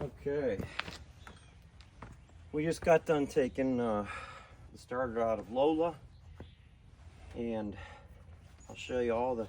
Okay, we just got done taking the starter out of Lola, and I'll show you all the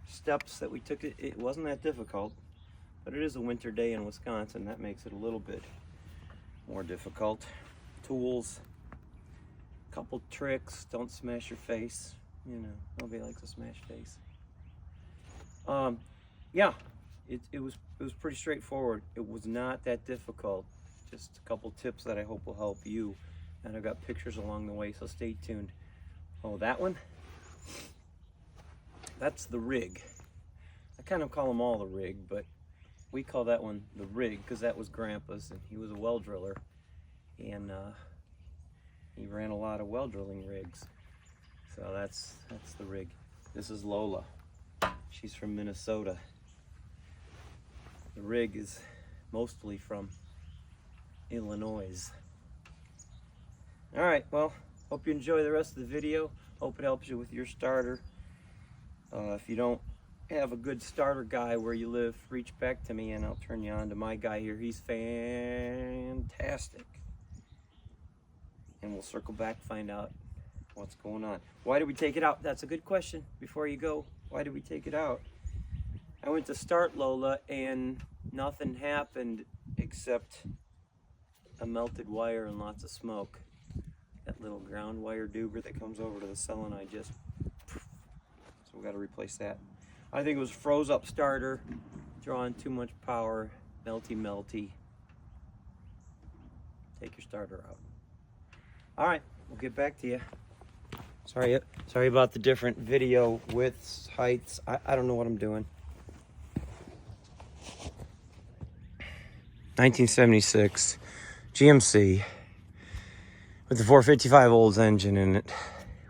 steps that we took. It wasn't that difficult, but it is a winter day in Wisconsin. That makes it a little bit more difficult. Tools, a couple tricks. Don't smash your face. You know, nobody likes a smashed face. Yeah, it was pretty straightforward. It was not that difficult. Just a couple tips that I hope will help you. And I've got pictures along the way, so stay tuned. Oh, that one? That's the rig. I kind of call them all the rig, but we call that one the rig because that was Grandpa's, and he was a well driller, and he ran a lot of well drilling rigs. So that's the rig. This is Lola. She's from Minnesota. The rig is mostly from Illinois. All right, well, hope you enjoy the rest of the video. Hope it helps you with your starter. If you don't have a good starter guy where you live, reach back to me and I'll turn you on to my guy here. He's fantastic. And we'll circle back, find out what's going on. Why did we take it out? That's a good question. Before you go, why did we take it out? I went to start Lola and nothing happened except a melted wire and lots of smoke. That little ground wire doober that comes over to the solenoid just, so we got to replace that. I think it was froze up starter, drawing too much power, melty. Take your starter out. All right, we'll get back to you. Sorry about the different video widths, heights. I don't know what I'm doing. 1976 GMC with the 455 Olds engine in it.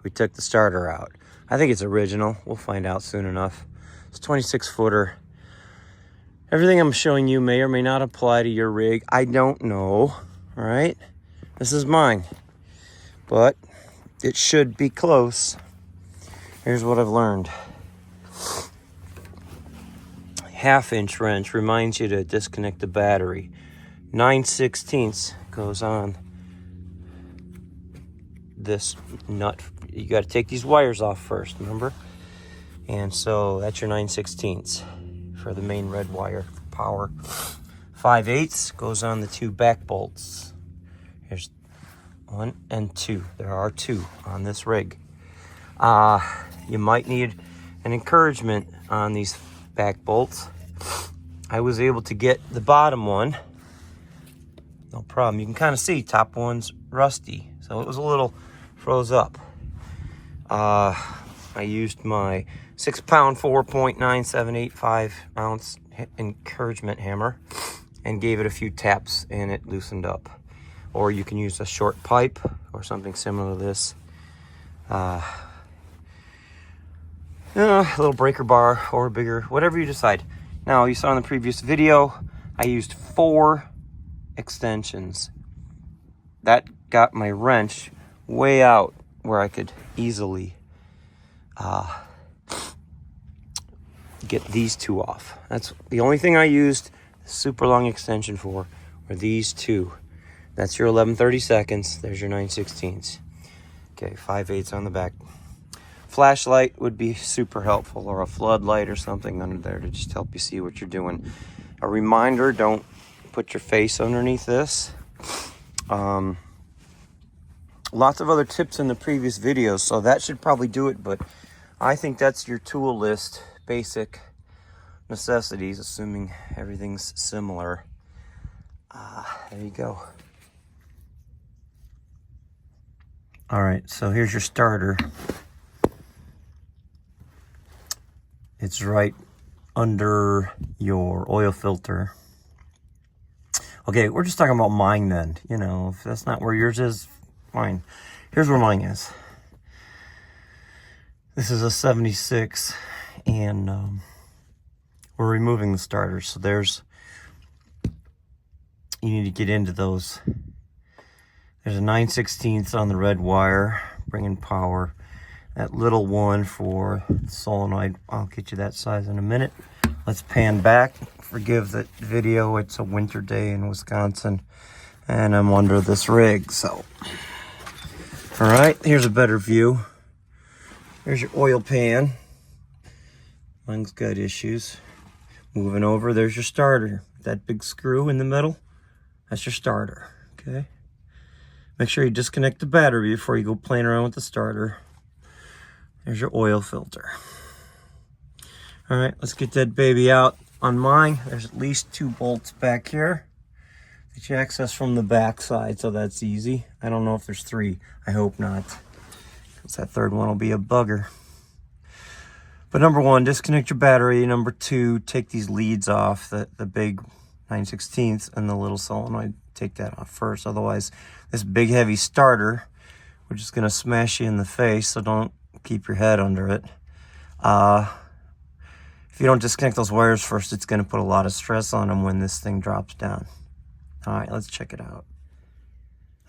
We took the starter out. I think it's original. We'll find out soon enough. It's a 26 footer. Everything I'm showing you may or may not apply to your rig. I don't know. All right. This is mine, but it should be close. Here's what I've learned. 1/2-inch wrench reminds you to disconnect the battery. 9/16 goes on this nut. You got to take these wires off first, remember? And so that's your 9/16 for the main red wire for power. 5/8 goes on the 2 back bolts. Here's 1 and 2. There are 2 on this rig. You might need an encouragement on these back bolts. I was able to get the bottom one. No problem. You can kind of see top one's rusty. So it was a little froze up. I used my 6-pound 4.9785 ounce encouragement hammer and gave it a few taps and it loosened up. Or you can use a short pipe or something similar to this. A little breaker bar or bigger, whatever you decide. Now, you saw in the previous video, I used 4 extensions. That got my wrench way out where I could easily get these 2 off. That's the only thing I used the super long extension for, were these 2. That's your 11/32. There's your 9/16. Okay, 5/8 on the back. Flashlight would be super helpful, or a floodlight or something under there to just help you see what you're doing. A reminder, don't put your face underneath this. Lots of other tips in the previous videos, so that should probably do it, but I think that's your tool list, basic necessities, assuming everything's similar. There you go. All right, so here's your starter. It's right under your oil filter. Okay, we're just talking about mine then. You know, if that's not where yours is, fine. Here's where mine is. This is a 76, and we're removing the starter. So you need to get into those. There's a 9/16 on the red wire, bringing power. That little one for solenoid, I'll get you that size in a minute. Let's pan back Forgive the video. It's a winter day in Wisconsin, and I'm under this rig, so. All right, here's a better view. There's your oil pan. Mine's got issues. Moving over, there's your starter. That big screw in the middle, that's your starter, okay? Make sure you disconnect the battery before you go playing around with the starter. There's your oil filter. All right, let's get that baby out. On mine, there's at least 2 bolts back here that you access from the back side, so that's easy. I don't know if there's 3. I hope not, because that third one will be a bugger. But number 1, disconnect your battery. Number 2, take these leads off, the big 9/16 and the little solenoid. Take that off first. Otherwise, this big heavy starter, we're just gonna smash you in the face, so don't keep your head under it. If you don't disconnect those wires first, it's gonna put a lot of stress on them when this thing drops down. All right, let's check it out.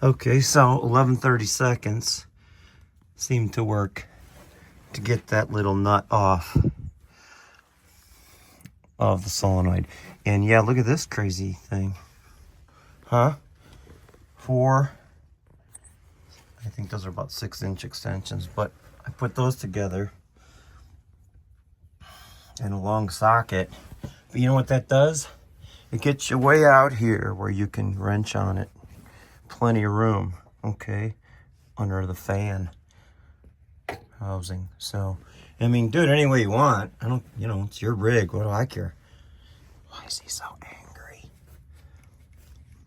Okay, so 11:30 seconds seemed to work to get that little nut off of the solenoid. And yeah, look at this crazy thing. Huh? 4, I think those are about 6-inch extensions, but I put those together in a long socket. But you know what that does? It gets you way out here where you can wrench on it. Plenty of room, okay, under the fan housing. So, I mean, do it any way you want. I don't, you know, it's your rig. What do I care? Why is he so angry?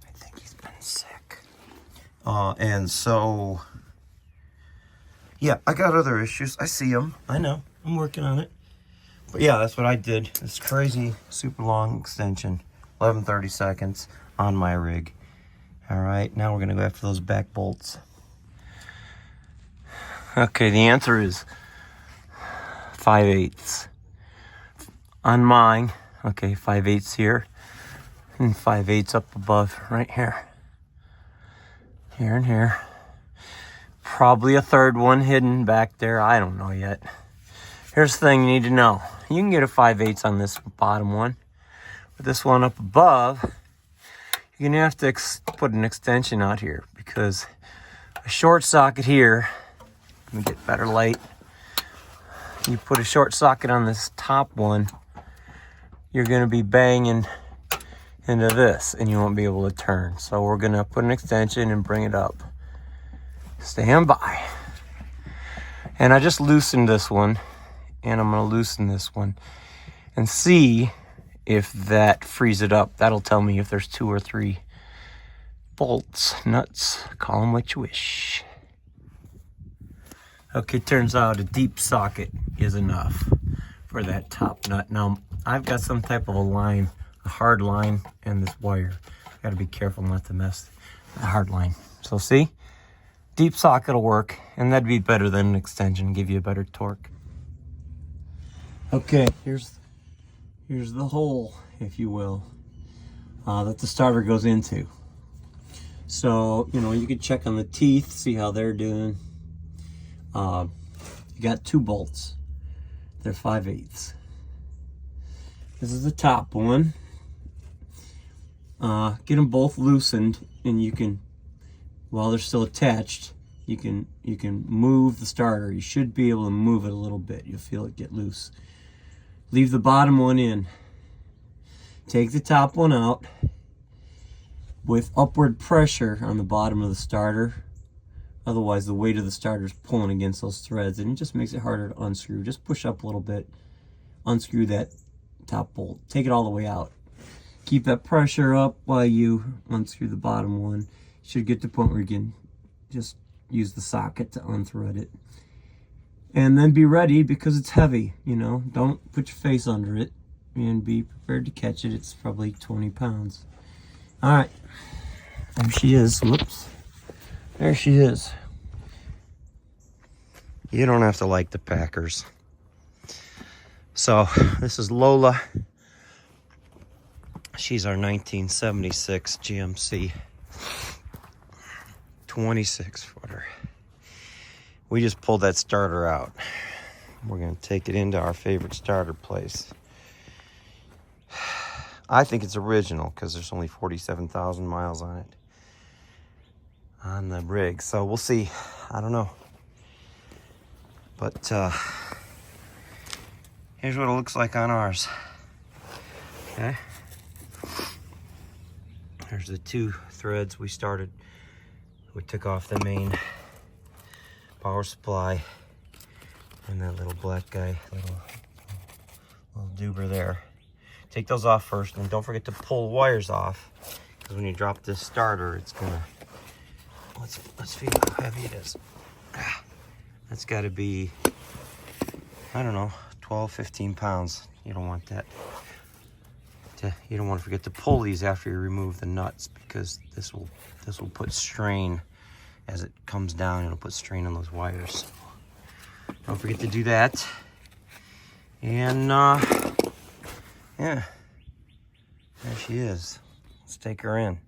I think he's been sick. And so, yeah, I got other issues. I see them. I know. I'm working on it. But yeah, that's what I did. This crazy, super long extension. 11:30 seconds on my rig. All right, now we're gonna go after those back bolts. Okay, the answer is 5/8 on mine. Okay, 5/8 here and 5/8 up above right here. Here and here. Probably a third one hidden back there. I don't know yet. Here's the thing you need to know. You can get a 5/8 on this bottom one. But this one up above, you're gonna have to put an extension out here, because a short socket here, let me get better light. You put a short socket on this top one, you're gonna be banging into this and you won't be able to turn. So we're gonna put an extension and bring it up. Stand by. And I just loosened this one, and I'm gonna loosen this one and see if that frees it up. That'll tell me if there's 2 or 3 bolts, nuts, call them what you wish. Okay, turns out a deep socket is enough for that top nut. Now, I've got some type of a line, a hard line, and this wire. Gotta be careful not to mess the hard line. So see, deep socket will work, and that'd be better than an extension, give you a better torque. Okay, here's the hole, if you will, that the starter goes into. So, you know, you can check on the teeth, see how they're doing. You got 2 bolts. They're 5/8. This is the top one. Get them both loosened, and you can, while they're still attached, you can move the starter. You should be able to move it a little bit. You'll feel it get loose. Leave the bottom one in. Take the top one out with upward pressure on the bottom of the starter. Otherwise, the weight of the starter is pulling against those threads, and it just makes it harder to unscrew. Just push up a little bit, unscrew that top bolt. Take it all the way out. Keep that pressure up while you unscrew the bottom one. You should get to the point where you can just use the socket to unthread it. And then be ready, because it's heavy, you know. Don't put your face under it, and be prepared to catch it. It's probably 20 pounds. All right, there she is. Whoops. There she is. You don't have to like the Packers. So this is Lola. She's our 1976 GMC 26 footer. We just pulled that starter out. We're gonna take it into our favorite starter place. I think it's original because there's only 47,000 miles on it, on the rig. So we'll see. I don't know. But here's what it looks like on ours. Okay. There's the 2 threads we started. We took off the main power supply and that little black guy, little doober there. Take those off first, and don't forget to pull the wires off, because when you drop this starter, it's gonna, let's feel how heavy it is. That's got to be, I don't know, 12, 15 pounds. You don't want that. You don't want to forget to pull these after you remove the nuts, because this will put strain as it comes down. It'll put strain on those wires. Don't forget to do that. And yeah, there she is. Let's take her in.